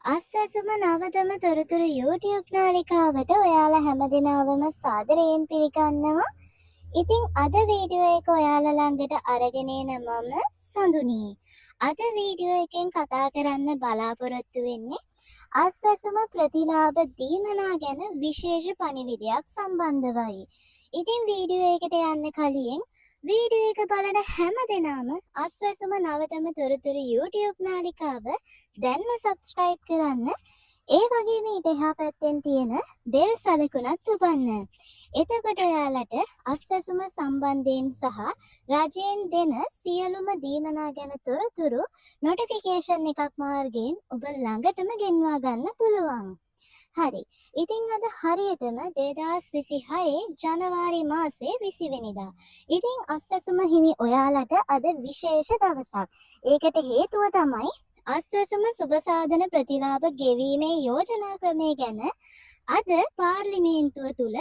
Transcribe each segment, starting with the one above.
අස්වැසුම නවතම තොරතුරු YouTube නාලිකාවට ඔයාලා හැමදෙනාවම සාදරයෙන් පිළිගන්නවා. ඉතින් අද වීඩියෝ එක ඔයාලා ළඟට අරගෙන එන මම සඳුනි. අද වීඩියෝ එකෙන් කතා කරන්න බලාපොරොත්තු වෙන්නේ අස්වැසුම ප්‍රතිලාභ දීමනා ගැන විශේෂ පණිවිඩයක් සම්බන්ධවයි. ඉතින් වීඩියෝ එකට යන්න කලින් වීඩියෝ එක බලන හැම දෙනාම අස්වැසුම නවතම තොරතුරු YouTube නාලිකාව දැන්ම සබ්ස්ක්‍රයිබ් කරන්න. ඒ වගේම ඊට එහා පැත්තෙන් තියෙන බෙල් සලකුණත් ඔබන්න. එතකොට ඔයාලට අස්වැසුම සම්බන්ධයෙන් සහ රජයෙන් දෙන සියලුම දීමනා ගැන තොරතුරු නොටිෆිකේෂන් එකක් මාර්ගයෙන් ඔබ ළඟටම ගෙන්වා ගන්න පුළුවන්. හරි. ඉතින් අද හරියටම 2026 ජනවාරි මාසේ 20 වෙනිදා. ඉතින් අස්වැසුම හිමි ඔයාලට අද විශේෂ දවසක්. ඒකට හේතුව තමයි අස්වැසුම සුබසාධන ප්‍රතිලාභ ගෙවීමේ යෝජනා ක්‍රමය ගැන අද පාර්ලිමේන්තුව තුල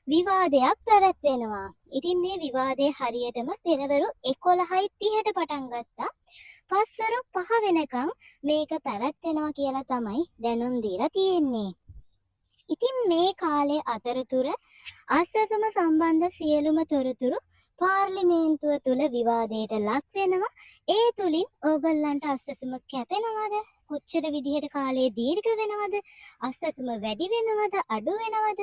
විවාදයක් පැවැත්වෙනවා. ඉතින් මේ විවාදය හරියටම පෙරවරු 11:30ට පටන් ගත්තා. පස්වරු 5 වෙනකම් මේක පැවැත්වෙනවා කියලා තමයි දැනුම් දීලා තියෙන්නේ. ඉතින් මේ කාලේ අතරතුර අස්වැසුම සම්බන්ධ සියලුම තොරතුරු පාර්ලිමේන්තුව තුල විවාදයට ලක් වෙනවා. ඒ තුලින් ඕගොල්ලන්ට අස්වැසුම කැපෙනවද? කොච්චර විදිහට කාලය දීර්ඝ වෙනවද? අස්වැසුම වැඩි වෙනවද? අඩු වෙනවද?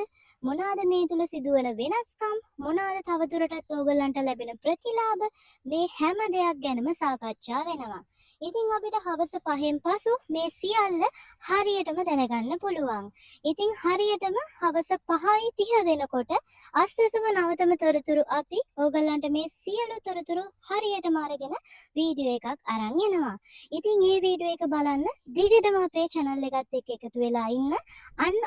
මොනවාද මේ තුල සිදුවන වෙනස්කම්? මොනවාද තවදුරටත් ඕගොල්ලන්ට ලැබෙන ප්‍රතිලාභ? මේ හැම දෙයක් ගැනම සාකච්ඡා වෙනවා. ඉතින් අපිට හවස 5න් පසු මේ සියල්ල හරියටම දැනගන්න පුළුවන්. ඉතින් හරියටම හවස 5:30 වෙනකොට අස්වැසුම නවතම තොරතුරු අපි ඕගොල්ලන්ට මේ සියලු තොරතුරු හරියටම අරගෙන වීඩියෝ එකක් අරන් එනවා. ඉතින් මේ වීඩියෝ එක බලන්න දිගටම අපේ channel එකත් එක්ක එකතු වෙලා ඉන්න.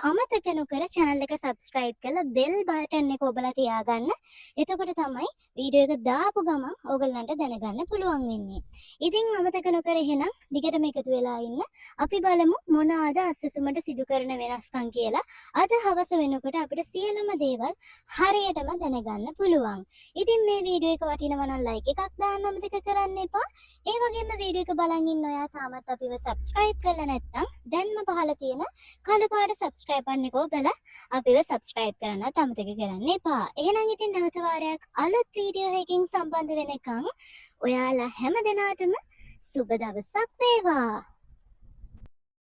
අමතක නොකර channel එක subscribe කරලා bell button එක ඔබලා තියාගන්න. එතකොට තමයි වීඩියෝ එක දාපු ගමන් ඕගොල්ලන්ට දැනගන්න පුළුවන් වෙන්නේ. ඉතින් අමතක නොකර එහෙනම් දිගටම එකතු වෙලා ඉන්න. අපි බලමු මොනවාද අස්වැසුමට සිදු කරන වෙනස්කම් කියලා. අද හවස වෙනකොට අපිට සියලුම දේවල් හරියටම දැනගන්න පුළුවන්. ඉතින් මේ වීඩියෝ එක වටිනවා නම් like එකක් දාන්න අමතක කරන්න එපා. ඒ වගේම වීඩියෝ එක බලන් ඉන්න ඔයා තාමත් අපිව subscribe කරලා නැත්නම් දැන්ම පහළ තියෙන කළු පාට subscribe බටන් එක ඔබලා අපිව subscribe කරන්නත් අමතක කරන්න එපා. එහෙනම් ඉතින් නැවත වාරයක් අලුත් වීඩියෝ එකකින් සම්බන්ධ වෙනකන් ඔයාලා හැම දිනාටම සුබ දවසක් වේවා.